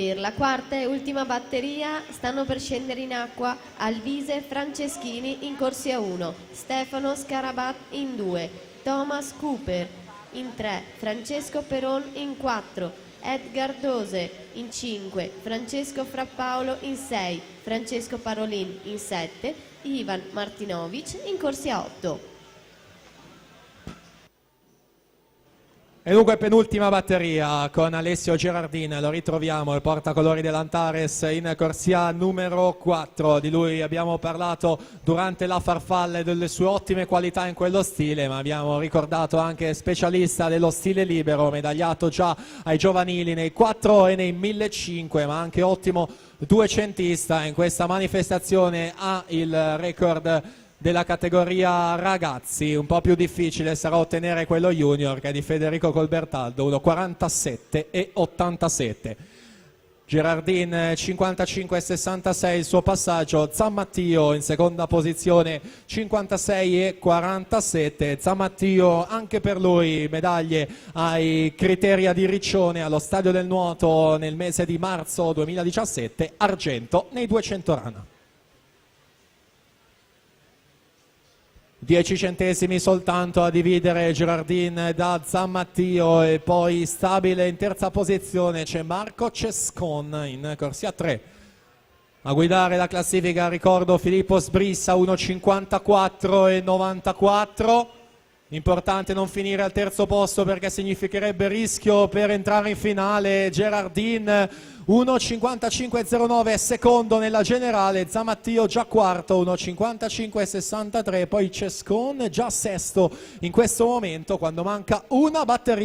Per la quarta e ultima batteria stanno per scendere in acqua Alvise Franceschini in corsia 1, Stefano Scarabat in 2, Thomas Cooper in 3, Francesco Peron in 4, Edgar Dose in 5, Francesco Frappaolo in 6, Francesco Parolin in 7, Ivan Martinovic in corsia 8. E dunque penultima batteria con Alessio Gerardin, lo ritroviamo, il portacolori dell'Antares in corsia numero 4. Di lui abbiamo parlato durante la farfalla e delle sue ottime qualità in quello stile, ma abbiamo ricordato anche specialista dello stile libero, medagliato già ai giovanili nei 4 e nei 1500, ma anche ottimo duecentista. In questa manifestazione ha il record della categoria ragazzi. Un po' più difficile sarà ottenere quello junior, che è di Federico Colbertaldo, 1,47 e 87. Gerardin 55,66 il suo passaggio, Zammattio in seconda posizione 56 e 47. Zammattio anche per lui medaglie ai criteri di Riccione allo Stadio del Nuoto nel mese di marzo 2017, argento nei 200 rana. 10 centesimi soltanto a dividere Gerardin da Zammattio, e poi stabile in terza posizione c'è Marco Cescon in corsia 3. A guidare la classifica, ricordo, Filippo Sbrissa, 1,54 e 94. Importante non finire al terzo posto perché significherebbe rischio per entrare in finale. Gerardin 1,55,09 secondo nella generale, Zammattio già quarto 1,55,63, poi Cescon già sesto in questo momento quando manca una batteria.